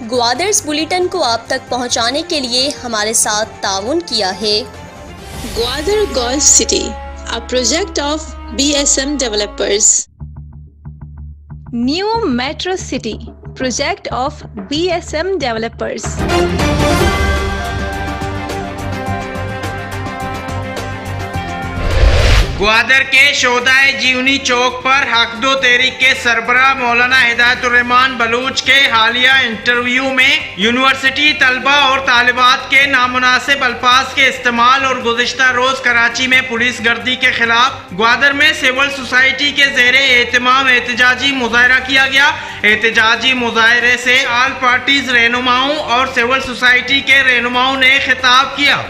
ग्वादर्स bulletin को आप तक पहुंचाने के लिए हमारे साथ ताउन किया है Gwadar golf city, a project of BSM developers. New Metro City, project of BSM developers. Gwadar के शोदाए जीवनी चौक पर हक दो तहरीक के सरबराह मौलाना हिदायतुर्रहमान बलूच के हालिया इंटरव्यू में यूनिवर्सिटी तलबा और तालिबात के नामुनासिब अल्फाज के इस्तेमाल और गुज़िश्ता रोज कराची में पुलिस गर्दी के खिलाफ ग्वादर में सिविल सोसाइटी के ज़ेरे एहतमाम एहतजाजी मुजाहरा किया गया। एहतजाजी मुजाहरे से आल पार्टीज रहनुमाओं और सिविल सोसाइटी के रहनुमाओं ने खिताब किया।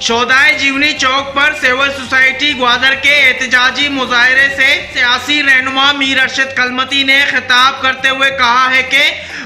शोदाए जीवनी चौक पर सिविल सोसाइटी ग्वादर के एहतजाजी मुजाहरे से सियासी रहनुमा मीर अरशद कलमती ने खिताब करते हुए कहा है कि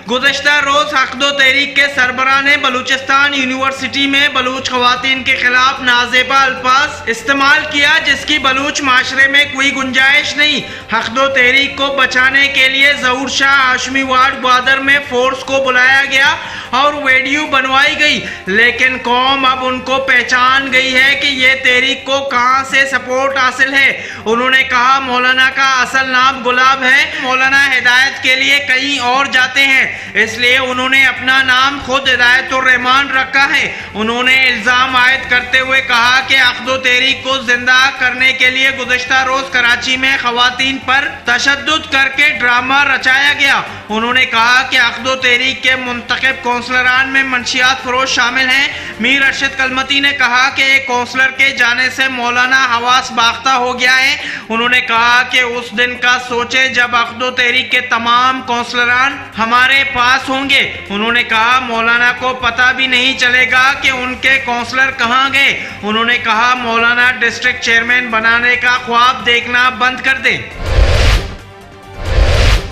गुज़श्ता रोज हक दो तहरीक के सरबराह ने बलूचिस्तान यूनिवर्सिटी में बलूच खवातीन के खिलाफ नाजेबा अल्फाज इस्तेमाल किया, जिसकी बलूच माशरे में कोई गुंजाइश नहीं। हक दो तहरीक को बचाने के लिए ज़हूर शाह हाशमी वार्ड ग्वादर में फोर्स को बुलाया गया और वीडियो बनवाई गई, लेकिन कौम अब उनको पहचान गई है कि ये तहरीक को कहां से सपोर्ट हासिल है। उन्होंने कहा मौलाना का असल नाम गुलाब है, मौलाना हिदायत के लिए कहीं और जाते हैं, इसलिए उन्होंने अपना नाम खुद हिदायतुर्रहमान रखा है। उन्होंने इल्जाम आयद करते हुए कहा कि अख्दो तहरीक को जिंदा करने के लिए गुज़श्ता रोज कराची में खवातीन पर तशद्दुद करके ड्रामा रचाया गया। उन्होंने कहा कि अख्दो तहरीक के मुंतखब कौंसलरान में मंशियात फरोश शामिल हैं। मीर अरशद कलमती ने कहा कि एक कौंसलर के जाने से मौलाना हवास बाख्ता हो गया है। उन्होंने कहा कि उस दिन का सोचे जब अख्दो तहरीक के तमाम कौंसलरान हमारे पास होंगे। उन्होंने कहा मौलाना को पता भी नहीं चलेगा कि उनके कौंसलर कहाँ गए। उन्होंने कहा मौलाना डिस्ट्रिक्ट चेयरमैन बनाने का ख्वाब देखना बंद कर दे।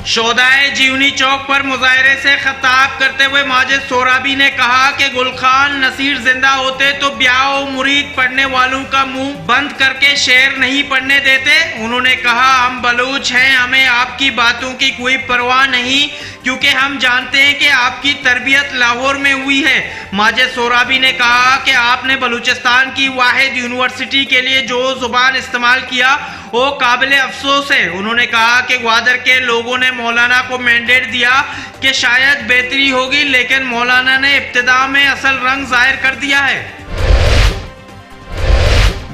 शोदाए जीवनी चौक पर मुजाहरे से खिताब करते हुए माजिद सोराबी ने कहा कि गुलखान नसीर जिंदा होते तो ब्याह मुरीद पढ़ने वालों का मुंह बंद करके शेर नहीं पढ़ने देते। उन्होंने कहा हम बलूच हैं, हमें आपकी बातों की कोई परवाह नहीं, क्योंकि हम जानते हैं कि आपकी तरबियत लाहौर में हुई है। माजिद सोराबी ने कहा कि आपने बलूचिस्तान की वाहिद यूनिवर्सिटी के लिए जो जुबान इस्तेमाल किया वो काबिल अफसोस है। उन्होंने कहा कि ग्वादर के लोगों ने मौलाना को मैंडेट दिया कि शायद बेहतरी होगी, लेकिन मौलाना ने इब्तिदा में असल रंग जाहिर कर दिया है।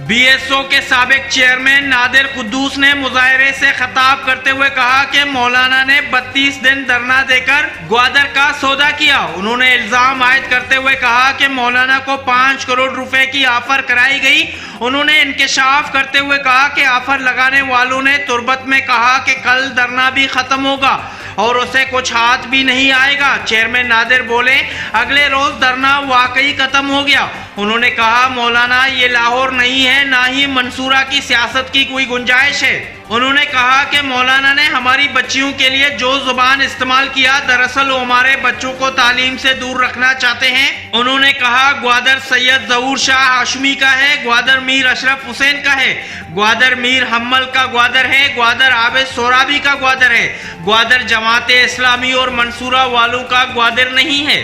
बीएसओ के साबिक चेयरमैन नादिर कुद्दूस ने मुजाहरे से खिताब करते हुए कहा कि मौलाना ने 32 दिन धरना देकर ग्वादर का सौदा किया। उन्होंने इल्जाम आयद करते हुए कहा कि मौलाना को 5 करोड़ रुपए की ऑफर कराई गई। उन्होंने इंकशाफ करते हुए कहा कि ऑफर लगाने वालों ने तुरबत में कहा कि कल धरना भी खत्म होगा और उसे कुछ हाथ भी नहीं आएगा। चेयरमैन नादिर बोले अगले रोज धरना वाकई खत्म हो गया। उन्होंने कहा मौलाना ये लाहौर नहीं है, ना ही मंसूरा की सियासत की कोई गुंजाइश है। उन्होंने कहा कि मौलाना ने हमारी बच्चियों के लिए जो जुबान इस्तेमाल किया दरअसल वो हमारे बच्चों को तालीम से दूर रखना चाहते हैं। उन्होंने कहा ग्वादर सैयद ज़हूर शाह हाशमी का है, ग्वादर मीर अशरफ हुसैन का है, ग्वादर मीर हम्मल का ग्वादर है, ग्वादर आबिद सोराबी का ग्वादर है, ग्वादर जमाते इस्लामी और मंसूरा वालों का ग्वादर नहीं है।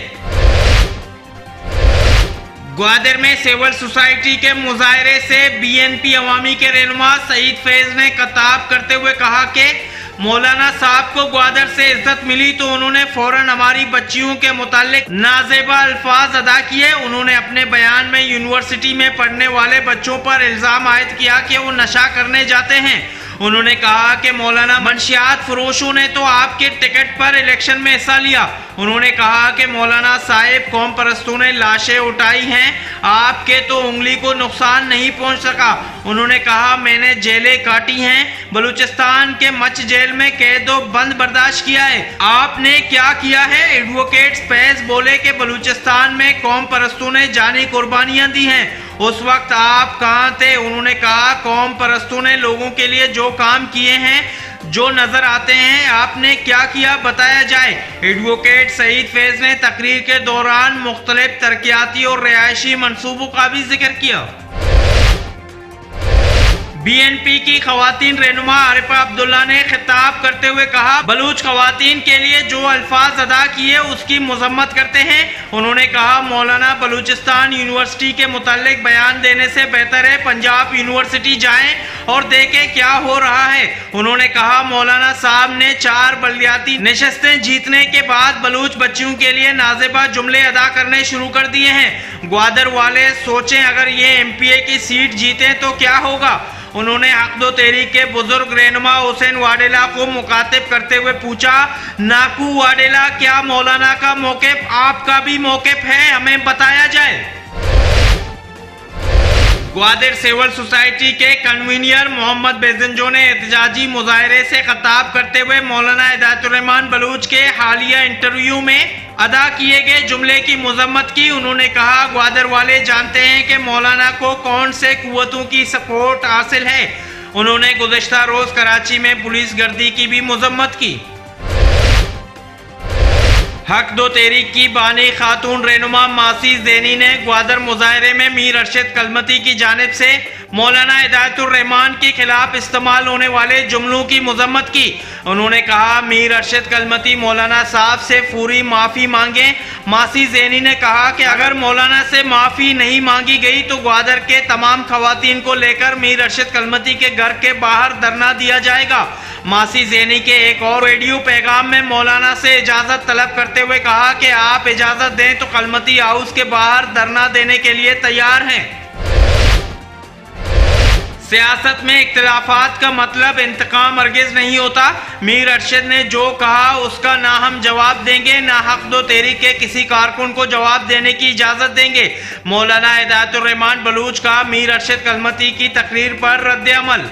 ग्वादर में सिविल सोसाइटी के मुजाहरे से बीएनपी अवामी के रहनुमा सईद फैज ने खिताब करते हुए कहा कि मौलाना साहब को ग्वादर से इज्जत मिली तो उन्होंने फौरन हमारी बच्चियों के मुतालिक नाजेबा अल्फाज अदा किए। उन्होंने अपने बयान में यूनिवर्सिटी में पढ़ने वाले बच्चों पर इल्जाम आयद किया कि वो नशा करने जाते हैं। उन्होंने कहा कि मौलाना मंशियात फरोशों ने तो आपके टिकट पर इलेक्शन में हिस्सा लिया। उन्होंने कहा कि मौलाना साहिब कौम परस्तों ने लाशें उठाई हैं, आपके तो उंगली को नुकसान नहीं पहुंच सका। उन्होंने कहा मैंने जेलें काटी हैं, बलूचिस्तान के मच जेल में कैद व बंद बर्दाश्त किया है, आपने क्या किया है। एडवोकेट फैज बोले कि बलूचिस्तान में कौम परस्तों ने जानी कुर्बानियां दी हैं, उस वक्त आप कहाँ थे। उन्होंने कहा कौम परस्तों ने लोगों के लिए जो काम किए हैं, जो नजर आते हैं, आपने क्या किया बताया जाए। एडवोकेट सईद फैज ने तकरीर के दौरान मुख्तलिफ तरक्याती और रिहायशी मंसूबों का भी जिक्र किया। बीएनपी की खवातीन रहनुमा आरिफा अब्दुल्ला ने खिताब करते हुए कहा, बलूच खवातीन के लिए जो अल्फाज अदा किए उसकी मजम्मत करते हैं। उन्होंने कहा, मौलाना बलूचिस्तान यूनिवर्सिटी के मुताल्लिक बयान देने से बेहतर है पंजाब यूनिवर्सिटी जाएं और देखें क्या हो रहा है। उन्होंने कहा, मौलाना साहब ने 4 बल्दियाती नशस्तें जीतने के बाद बलूच बच्चियों के लिए नाज़ेबा जुमले अदा करने शुरू कर दिए हैं। ग्वादर वाले सोचें, अगर ये एमपीए की सीट जीते तो क्या होगा। उन्होंने हक दो तहरीक के बुजुर्ग रहनुमा हुसैन वाडेला को मुखातिब करते हुए पूछा, नाकू वाडेला, क्या मौलाना का मौक़िफ़ आपका भी मौक़िफ़ है, हमें बताया जाए। ग्वादर सिविल सोसाइटी के कन्वीनर मोहम्मद बेजंजो ने एहतजाजी मुजाहरे से खिताब करते हुए मौलाना हिदायतुर्रहमान बलूच के हालिया इंटरव्यू में अदा किए गए जुमले की मजम्मत की। उन्होंने कहा, ग्वादर वाले जानते हैं कि मौलाना को कौन से कुव्वतों की सपोर्ट हासिल है। उन्होंने गुज़श्ता रोज कराची में पुलिस गर्दी की भी मजम्मत की। हक दो तहरीक की बानी खातून रहनुमा मासी ज़ैनी ने ग्वादर मुजाहरे में मीर अरशद कलमती की जानिब से मौलाना हिदायतुर्रहमान के खिलाफ इस्तेमाल होने वाले जुमलों की मजम्मत की। उन्होंने कहा, मीर अरशद कलमती मौलाना साहब से फौरी माफ़ी मांगे। मासी ज़ैनी ने कहा कि अगर मौलाना से माफ़ी नहीं मांगी गई तो ग्वादर के तमाम खवातीन को लेकर मीर अरशद कलमती के घर के बाहर धरना दिया जाएगा। मासी ज़ैनी के एक और वीडियो पैगाम में मौलाना से इजाज़त तलब करते हुए कहा कि आप इजाज़त दें तो कलमती हाउस के बाहर धरना देने के लिए तैयार हैं। सियासत में इख्तिलाफात का मतलब इंतकाम हरगिज़ नहीं होता। मीर अरशद ने जो कहा उसका ना हम जवाब देंगे, ना हक दो तहरीक के किसी कारकुन को जवाब देने की इजाज़त देंगे। मौलाना हिदायतुर्रहमान बलूच का मीर अरशद कलमती की तकरीर पर रद्द-ए-अमल।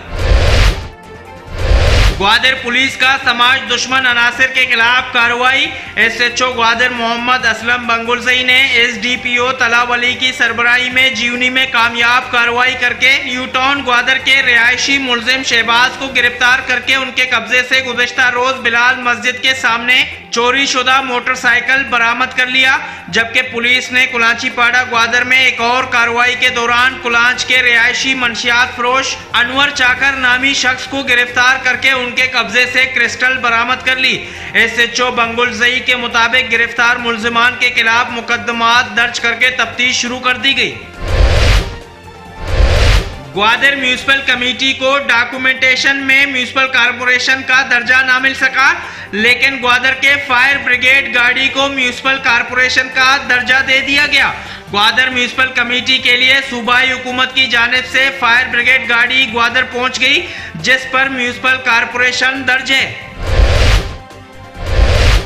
ग्वादर पुलिस का समाज दुश्मन अनासिर के खिलाफ कार्रवाई। SHO ग्वादर मोहम्मद असलम बंगुलजई ने SDPO तलावली की सरबराही में जीवनी में कामयाब कार्रवाई करके न्यू टाउन ग्वादर के रिहायशी मुलजिम शहबाज को गिरफ्तार करके उनके कब्जे से गुज़श्ता रोज बिलाल मस्जिद के सामने चोरी शुदा मोटरसाइकिल बरामद कर लिया। जबकि पुलिस ने कुलांचीपाड़ा ग्वादर में एक और कार्रवाई के दौरान कुलांच के रिहायशी मंशियात फरोश अनवर चाकर नामी शख्स को गिरफ्तार करके उनके कब्जे से क्रिस्टल बरामद कर ली। SHO बंगुलजई के मुताबिक गिरफ्तार मुलजिमान के खिलाफ मुकदमात दर्ज करके तफ्तीश शुरू कर दी गई। ग्वादर म्यूनिसिपल कमेटी को डॉक्यूमेंटेशन में म्यूनिसिपल कॉरपोरेशन का दर्जा ना मिल सका, लेकिन ग्वादर के फायर ब्रिगेड गाड़ी को म्यूनिसिपल कॉरपोरेशन का दर्जा दे दिया गया। ग्वादर म्यूनिसिपल कमेटी के लिए सूबाई हुकूमत की जानिब से फायर ब्रिगेड गाड़ी ग्वादर पहुंच गई, जिस पर म्यूनिसिपल कॉरपोरेशन दर्ज है।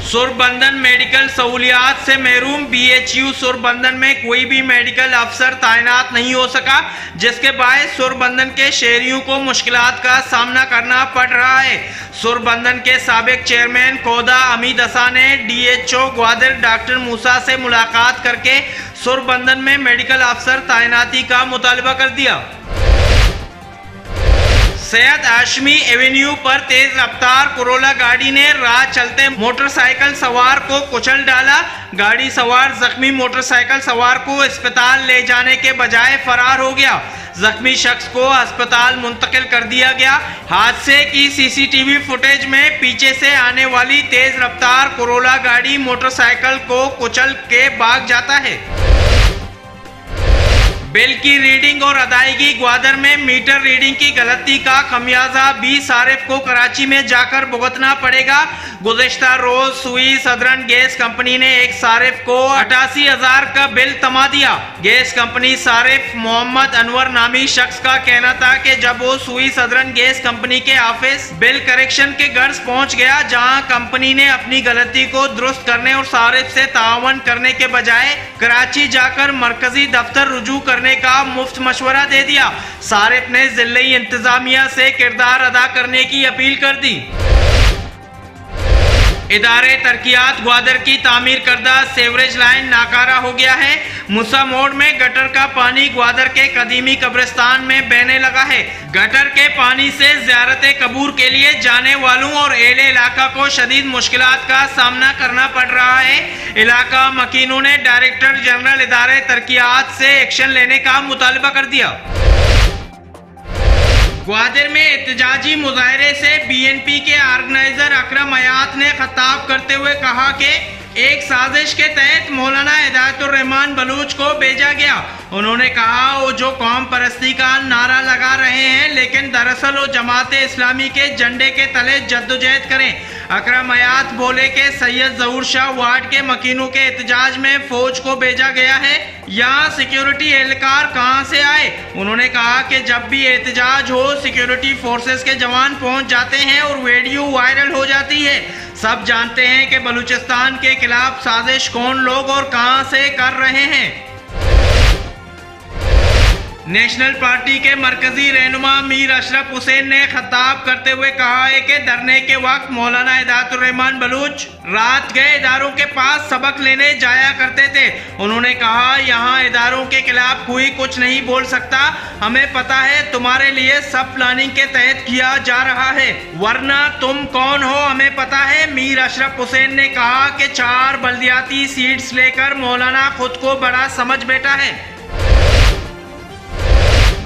सुरबंदन मेडिकल सहूलियात से महरूम। BHU सुरबंदन में कोई भी मेडिकल अफसर तैनात नहीं हो सका, जिसके बायस सुरबंदन के शहरियों को मुश्किलात का सामना करना पड़ रहा है। सुरबंदन के साबिक चेयरमैन कोदा अमीद हसन ने DHO ग्वादर डॉक्टर मूसा से मुलाकात करके सुरबंदन में मेडिकल अफसर तैनाती का मुतालबा कर दिया। सैयद हाशमी एवेन्यू पर तेज रफ्तार कोरोला गाड़ी ने राह चलते मोटरसाइकिल सवार को कुचल डाला। गाड़ी सवार जख्मी मोटरसाइकिल सवार को अस्पताल ले जाने के बजाय फरार हो गया। जख्मी शख्स को अस्पताल मुंतकिल कर दिया गया। हादसे की CCTV फुटेज में पीछे से आने वाली तेज रफ्तार कोरोला गाड़ी मोटरसाइकिल को कुचल के भाग जाता है। बिल की रीडिंग और अदायगी। ग्वादर में मीटर रीडिंग की गलती का खमियाजा 20 सारिफ को कराची में जाकर भुगतना पड़ेगा। गुज़श्ता रोज सुई सदरन गैस कंपनी ने एक सारिफ को 88,000 का बिल थमा दिया। गैस कंपनी सारिफ मोहम्मद अनवर नामी शख्स का कहना था कि जब वो सुई सदरन गैस कंपनी के ऑफिस बिल करेक्शन के गर्ज पहुंच गया, जहां कंपनी ने अपनी गलती को दुरुस्त करने और सारिफ से तावन करने के बजाय कराची जाकर मरकजी दफ्तर रुजू करने का मुफ्त मशवरा दे दिया। सारिफ ने जिले इंतजामिया से किरदार अदा करने की अपील कर दी। इदारे तरक्यात ग्वादर की तामीर करदा सेवरेज लाइन नाकारा हो गया है। मूसा मोड़ में गटर का पानी ग्वादर के कदीमी कब्रिस्तान में बहने लगा है। गटर के पानी से ज़ियारत कबूर के लिए जाने वालों और एले इलाका को शदीद मुश्किलात का सामना करना पड़ रहा है। इलाका मकीनों ने डायरेक्टर जनरल इदारे तरक्यात से एक्शन लेने का मुतालबा कर दिया। ग्वादर में एहतजाजी मुजाहरे से बीएनपी के ऑर्गेनाइजर अकरम हयात ने खिताब करते हुए कहा कि एक साजिश के तहत मौलाना हिदायतुर रहमान बलूच को भेजा गया। उन्होंने कहा वो जो कौम परस्ती का नारा लगा रहे हैं, लेकिन दरअसल वो जमाते इस्लामी के झंडे के तले जद्दोजहद करें। अकरम हयात बोले कि सैयद जहूर शाह वार्ड के मकीनों के एहतजाज में फौज को भेजा गया है, यहाँ सिक्योरिटी एहलकार कहाँ से आए। उन्होंने कहा कि जब भी एहतजाज हो सिक्योरिटी फोर्सेस के जवान पहुँच जाते हैं और वीडियो वायरल हो जाती है। सब जानते हैं कि बलूचिस्तान के खिलाफ साजिश कौन लोग और कहां से कर रहे हैं। नेशनल पार्टी के मरकजी रहनुमा मीर अशरफ हुसैन ने खिताब करते हुए कहा है कि धरने के वक्त मौलाना हिदायतुर रहमान बलूच रात गए इदारों के पास सबक लेने जाया करते थे। उन्होंने कहा यहाँ इदारों के खिलाफ कोई कुछ नहीं बोल सकता, हमें पता है तुम्हारे लिए सब प्लानिंग के तहत किया जा रहा है, वरना तुम कौन हो हमें पता है। मीर अशरफ हुसैन ने कहा कि 4 बल्दियाती सीट्स लेकर मौलाना खुद को बड़ा समझ बैठा है।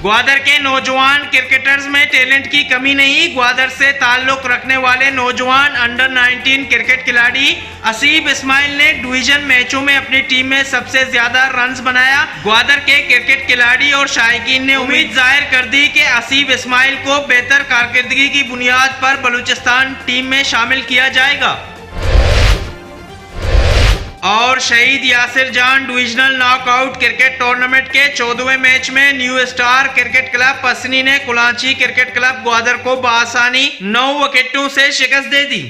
ग्वादर के नौजवान क्रिकेटर्स में टैलेंट की कमी नहीं। ग्वादर से ताल्लुक रखने वाले नौजवान अंडर 19 क्रिकेट खिलाड़ी असीब इस्माइल ने डिवीजन मैचों में अपनी टीम में सबसे ज्यादा रन्स बनाया। ग्वादर के क्रिकेट खिलाड़ी और शायकीन ने उम्मीद जाहिर कर दी कि असीब इस्माइल को बेहतर कारकर्दगी की बुनियाद पर बलूचिस्तान टीम में शामिल किया जाएगा। और शहीद यासिर जान डिविजनल नॉकआउट क्रिकेट टूर्नामेंट के 14वें मैच में न्यू स्टार क्रिकेट क्लब पसनी ने कुलाची क्रिकेट क्लब ग्वादर को बआसानी 9 विकेटों से शिकस्त दे दी।